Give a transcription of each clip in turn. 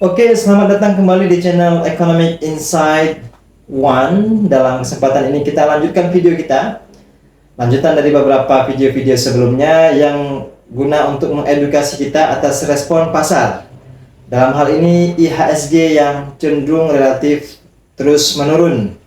Oke, selamat datang kembali di channel Economic Insight One. Dalam kesempatan ini kita lanjutkan video kita. Lanjutan dari beberapa video-video sebelumnya yang guna untuk mengedukasi kita atas respon pasar. Dalam hal ini IHSG yang cenderung relatif terus menurun.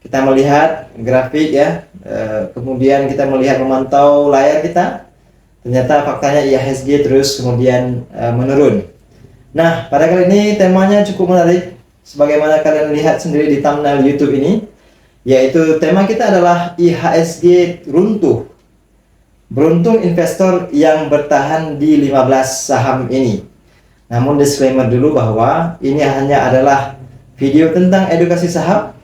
Kita melihat grafik ya, kemudian kita melihat memantau layar kita. Ternyata faktanya IHSG terus kemudian menurun. Nah, pada kali ini temanya cukup menarik, sebagaimana kalian lihat sendiri di thumbnail YouTube ini, yaitu tema kita adalah IHSG runtuh. Beruntung investor yang bertahan di 15 saham ini. Namun disclaimer dulu bahwa ini hanya adalah video tentang edukasi saham.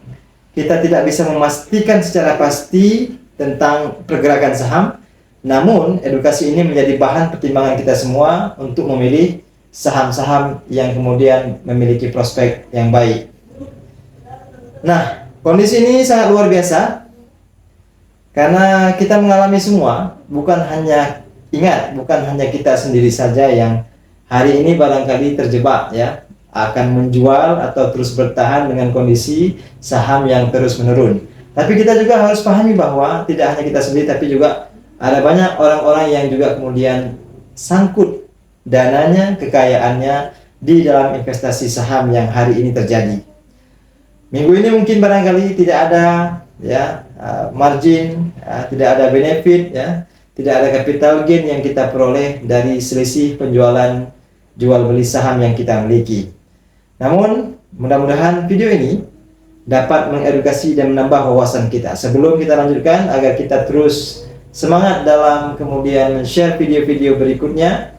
Kita tidak bisa memastikan secara pasti tentang pergerakan saham, namun edukasi ini menjadi bahan pertimbangan kita semua untuk memilih saham-saham yang kemudian memiliki prospek yang baik. Nah, kondisi ini sangat luar biasa karena kita mengalami semua, bukan hanya kita sendiri saja yang hari ini barangkali terjebak ya, akan menjual atau terus bertahan dengan kondisi saham yang terus menurun. Tapi kita juga harus pahami bahwa tidak hanya kita sendiri, tapi juga ada banyak orang-orang yang juga kemudian sangkut dananya, kekayaannya di dalam investasi saham yang hari ini terjadi. Minggu ini mungkin barangkali tidak ada ya margin, tidak ada benefit ya, tidak ada capital gain yang kita peroleh dari selisih penjualan jual beli saham yang kita miliki. Namun mudah-mudahan video ini dapat mengedukasi dan menambah wawasan kita. Sebelum kita lanjutkan, agar kita terus semangat dalam kemudian share video-video berikutnya,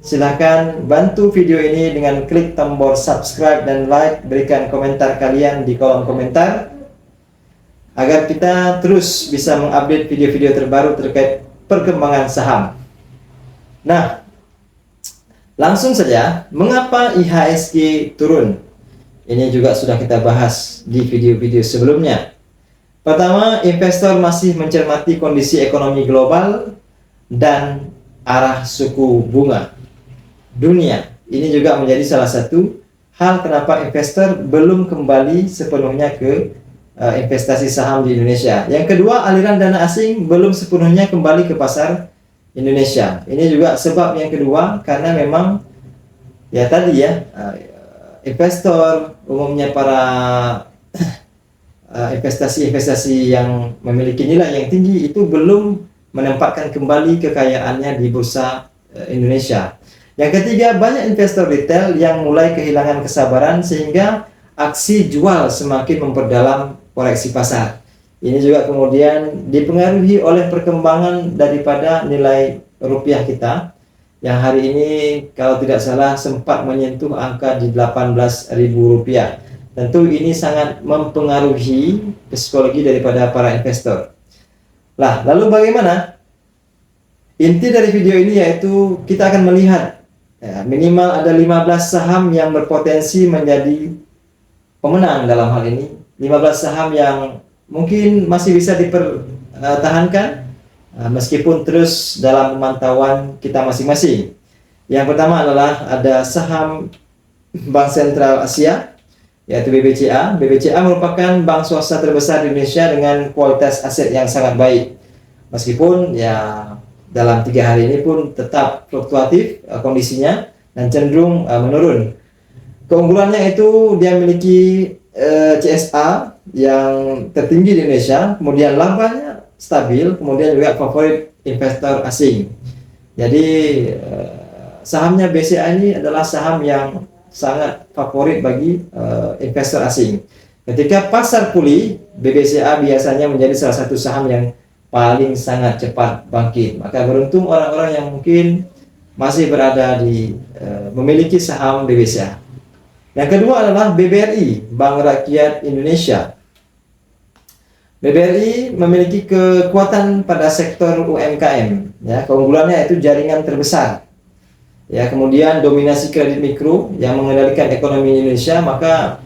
silahkan bantu video ini dengan klik tombol subscribe dan like, berikan komentar kalian di kolom komentar agar kita terus bisa mengupdate video-video terbaru terkait perkembangan saham. Nah, langsung saja, mengapa IHSG turun? Ini juga sudah kita bahas di video-video sebelumnya. Pertama, investor masih mencermati kondisi ekonomi global dan arah suku bunga dunia. Ini juga menjadi salah satu hal kenapa investor belum kembali sepenuhnya ke investasi saham di Indonesia. Yang kedua, aliran dana asing belum sepenuhnya kembali ke pasar Indonesia. Ini juga sebab yang kedua, karena memang ya tadi ya, investor umumnya para investasi yang memiliki nilai yang tinggi itu belum menempatkan kembali kekayaannya di bursa Indonesia. Yang ketiga, banyak investor retail yang mulai kehilangan kesabaran sehingga aksi jual semakin memperdalam koreksi pasar. Ini juga kemudian dipengaruhi oleh perkembangan daripada nilai rupiah kita yang hari ini kalau tidak salah sempat menyentuh angka di 18.000 rupiah. Tentu ini sangat mempengaruhi psikologi daripada para investor. Lah, lalu bagaimana? Inti dari video ini yaitu kita akan melihat ya, minimal ada 15 saham yang berpotensi menjadi pemenang dalam hal ini. 15 saham yang mungkin masih bisa dipertahankan meskipun terus dalam pemantauan kita masing-masing. Yang pertama adalah ada saham Bank Sentral Asia, yaitu BBCA. BBCA merupakan bank swasta terbesar di Indonesia dengan kualitas aset yang sangat baik. Meskipun ya dalam 3 hari ini pun tetap fluktuatif kondisinya dan cenderung menurun. Keunggulannya itu dia memiliki CSA yang tertinggi di Indonesia, kemudian labanya stabil, kemudian juga favorit investor asing. Jadi sahamnya BCA ini adalah saham yang sangat favorit bagi investor asing. Ketika pasar pulih, BBCA biasanya menjadi salah satu saham yang paling sangat cepat bangkit. Maka beruntung orang-orang yang mungkin masih berada di memiliki saham BBCA. Yang kedua adalah BBRI, Bank Rakyat Indonesia. BBRI memiliki kekuatan pada sektor UMKM. Ya, keunggulannya itu jaringan terbesar. Ya, kemudian dominasi kredit mikro yang mengendalikan ekonomi Indonesia. Maka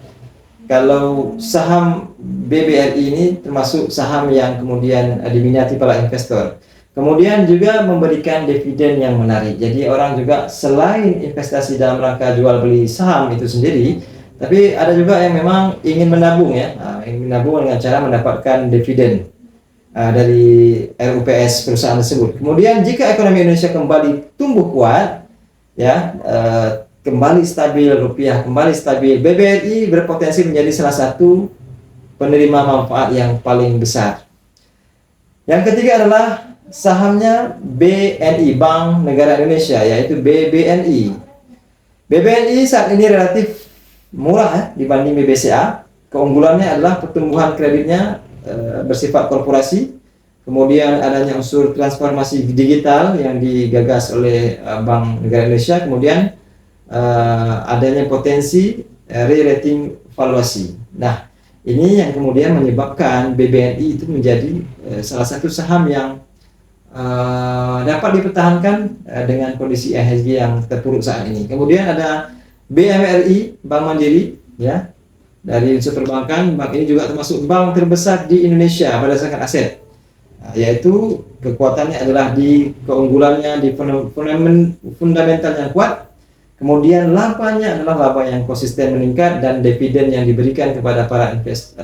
kalau saham BBRI ini termasuk saham yang kemudian diminati para investor. Kemudian juga memberikan dividen yang menarik. Jadi orang juga selain investasi dalam rangka jual beli saham itu sendiri, tapi ada juga yang memang ingin menabung ya, ingin menabung dengan cara mendapatkan dividen dari RUPS perusahaan tersebut. Kemudian jika ekonomi Indonesia kembali tumbuh kuat, ya kembali stabil, rupiah kembali stabil, BBRI berpotensi menjadi salah satu penerima manfaat yang paling besar. Yang ketiga adalah sahamnya BNI, Bank Negara Indonesia, yaitu BBNI. BBNI saat ini relatif murah dibanding BBCA. Keunggulannya adalah pertumbuhan kreditnya bersifat korporasi, kemudian adanya unsur transformasi digital yang digagas oleh Bank Negara Indonesia, kemudian adanya potensi re-rating valuasi. Nah, ini yang kemudian menyebabkan BBNI itu menjadi salah satu saham yang dapat dipertahankan dengan kondisi IHSG yang terpuruk saat ini. Kemudian ada BMRI, Bank Mandiri, ya, dari unsur perbankan. Bank ini juga termasuk bank terbesar di Indonesia berdasarkan aset, yaitu kekuatannya adalah di keunggulannya di fundamental yang kuat. Kemudian labanya adalah laba yang konsisten meningkat, dan dividen yang diberikan kepada para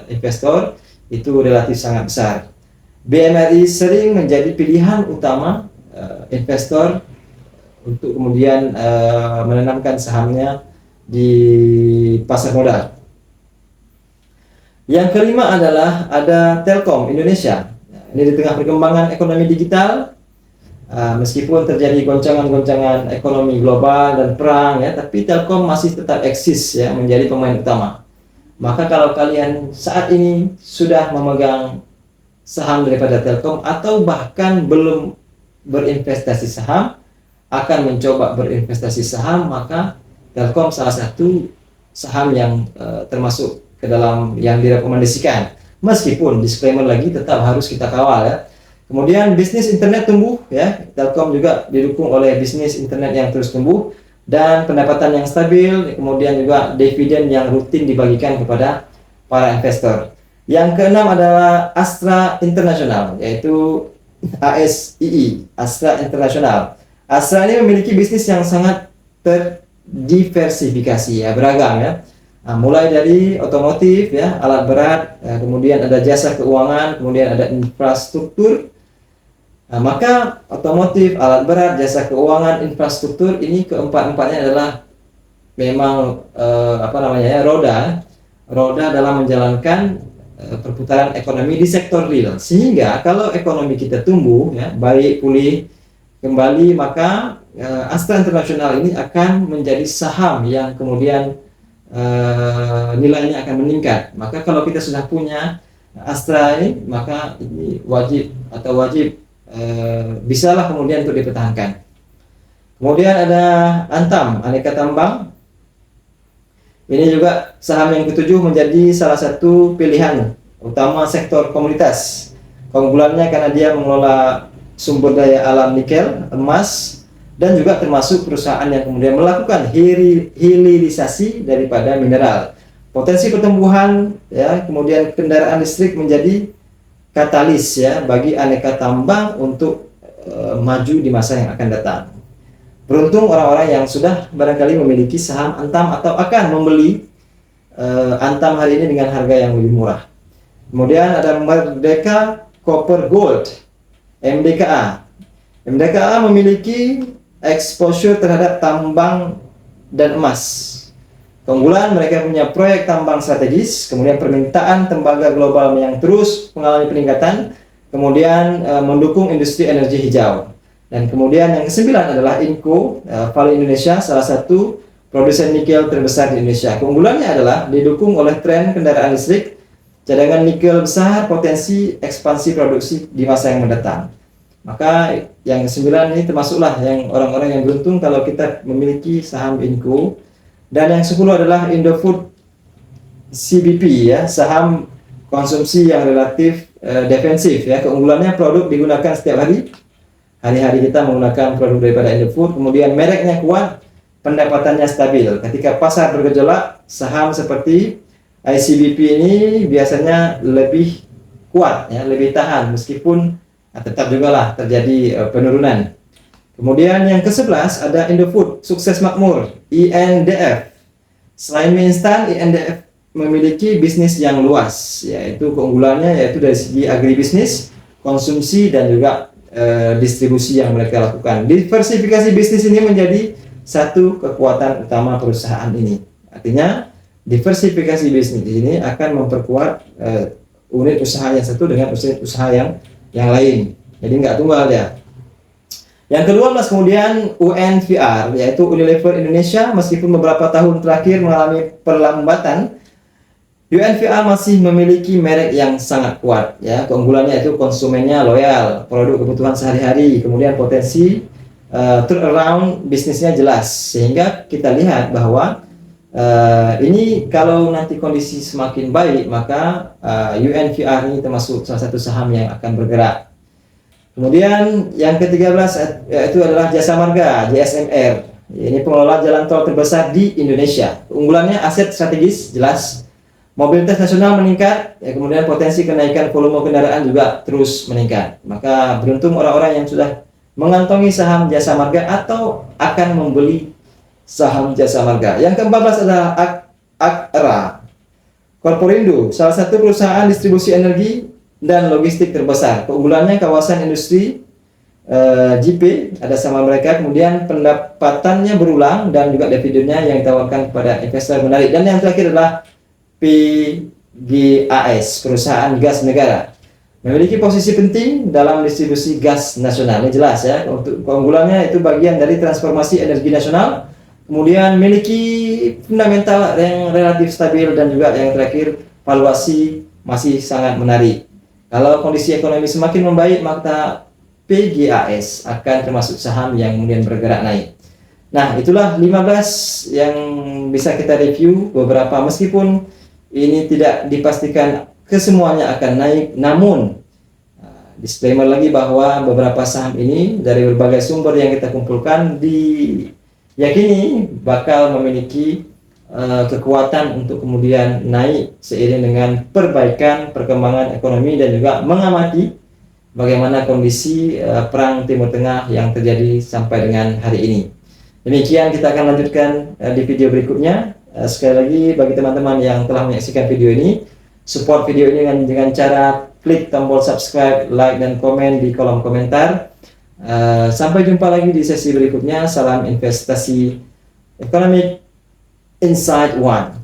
investor itu relatif sangat besar. BMRI sering menjadi pilihan utama investor untuk kemudian menanamkan sahamnya di pasar modal. Yang kelima adalah ada Telkom Indonesia. Ini di tengah perkembangan ekonomi digital, meskipun terjadi goncangan-goncangan ekonomi global dan perang ya, tapi Telkom masih tetap eksis ya, menjadi pemain utama. Maka kalau kalian saat ini sudah memegang saham daripada Telkom atau bahkan belum berinvestasi saham, akan mencoba berinvestasi saham, maka Telkom salah satu saham yang termasuk ke dalam yang direkomendasikan. Meskipun disclaimer lagi, tetap harus kita kawal ya. Kemudian bisnis internet tumbuh ya, Telkom juga didukung oleh bisnis internet yang terus tumbuh dan pendapatan yang stabil, kemudian juga dividen yang rutin dibagikan kepada para investor. Yang keenam adalah Astra International, yaitu ASII, Astra International. Astra ini memiliki bisnis yang sangat terdiversifikasi ya, beragam ya. Mulai dari otomotif ya, alat berat, kemudian ada jasa keuangan, kemudian ada infrastruktur. Maka otomotif, alat berat, jasa keuangan, infrastruktur ini keempat-empatnya adalah memang roda dalam menjalankan perputaran ekonomi di sektor real. Sehingga kalau ekonomi kita tumbuh ya, baik pulih kembali, maka Astra International ini akan menjadi saham yang kemudian nilainya akan meningkat. Maka kalau kita sudah punya Astra ini, maka ini wajib bisalah kemudian untuk dipertahankan. Kemudian ada Antam, Aneka Tambang. Ini juga saham yang ketujuh, menjadi salah satu pilihan utama sektor komoditas. Keunggulannya karena dia mengelola sumber daya alam nikel, emas, dan juga termasuk perusahaan yang kemudian melakukan hilirisasi daripada mineral. Potensi pertumbuhan ya, kemudian kendaraan listrik menjadi katalis ya bagi Aneka Tambang untuk maju di masa yang akan datang. Beruntung orang-orang yang sudah barangkali memiliki saham Antam atau akan membeli Antam hari ini dengan harga yang lebih murah. Kemudian ada Merdeka Copper Gold, MDKA. MDKA memiliki exposure terhadap tambang dan emas. Keunggulan, mereka punya proyek tambang strategis, kemudian permintaan tembaga global yang terus mengalami peningkatan, kemudian mendukung industri energi hijau. Dan kemudian yang kesembilan adalah Inco Vale Indonesia, salah satu produsen nikel terbesar di Indonesia. Keunggulannya adalah didukung oleh tren kendaraan listrik, cadangan nikel besar, potensi ekspansi produksi di masa yang mendatang. Maka yang kesembilan ini termasuklah yang orang-orang yang beruntung kalau kita memiliki saham Inco. Dan yang 10 adalah Indofood CBP ya, saham konsumsi yang relatif defensif ya. Keunggulannya produk digunakan setiap hari. Hari-hari kita menggunakan produk daripada Indofood, kemudian mereknya kuat, pendapatannya stabil. Ketika pasar bergejolak, saham seperti ICBP ini biasanya lebih kuat ya, lebih tahan meskipun tetap juga lah terjadi penurunan. Kemudian yang ke-11 ada Indofood, sukses makmur, INDF. Selain mie instan, INDF memiliki bisnis yang luas, yaitu keunggulannya yaitu dari segi agribisnis, konsumsi, dan juga distribusi yang mereka lakukan. Diversifikasi bisnis ini menjadi satu kekuatan utama perusahaan ini. Artinya diversifikasi bisnis ini akan memperkuat unit usaha yang satu dengan unit usaha yang lain. Jadi nggak tunggal ya. Yang ke-12 kemudian UNVR, yaitu Unilever Indonesia. Meskipun beberapa tahun terakhir mengalami perlambatan, UNVR masih memiliki merek yang sangat kuat. Ya, keunggulannya itu konsumennya loyal, produk kebutuhan sehari-hari, kemudian potensi turnaround bisnisnya jelas. Sehingga kita lihat bahwa ini kalau nanti kondisi semakin baik, maka UNVR ini termasuk salah satu saham yang akan bergerak. Kemudian yang ke-13 itu adalah Jasa Marga, JSMR. Ini pengelola jalan tol terbesar di Indonesia. Keunggulannya aset strategis jelas, mobilitas nasional meningkat, kemudian potensi kenaikan volume kendaraan juga terus meningkat. Maka beruntung orang-orang yang sudah mengantongi saham Jasa Marga atau akan membeli saham Jasa Marga. Yang ke-14 adalah Akra Korporindo, salah satu perusahaan distribusi energi dan logistik terbesar. Keunggulannya kawasan industri JP ada sama mereka, kemudian pendapatannya berulang dan juga dividennya yang ditawarkan kepada investor menarik. Dan yang terakhir adalah PGAS, perusahaan gas negara, memiliki posisi penting dalam distribusi gas nasional. Ini jelas ya, untuk keunggulannya itu bagian dari transformasi energi nasional, kemudian memiliki fundamental yang relatif stabil, dan juga yang terakhir valuasi masih sangat menarik. Kalau kondisi ekonomi semakin membaik, maka PGAS akan termasuk saham yang kemudian bergerak naik. Nah, itulah 15 yang bisa kita review beberapa, meskipun ini tidak dipastikan kesemuanya akan naik, namun disclaimer lagi bahwa beberapa saham ini dari berbagai sumber yang kita kumpulkan diyakini bakal memiliki kekuatan untuk kemudian naik seiring dengan perbaikan perkembangan ekonomi dan juga mengamati bagaimana kondisi perang Timur Tengah yang terjadi sampai dengan hari ini. Demikian, kita akan lanjutkan di video berikutnya. Sekali lagi bagi teman-teman yang telah menyaksikan video ini, support video ini dengan cara klik tombol subscribe, like, dan komen di kolom komentar. Sampai jumpa lagi di sesi berikutnya. Salam investasi ekonomi Inside One.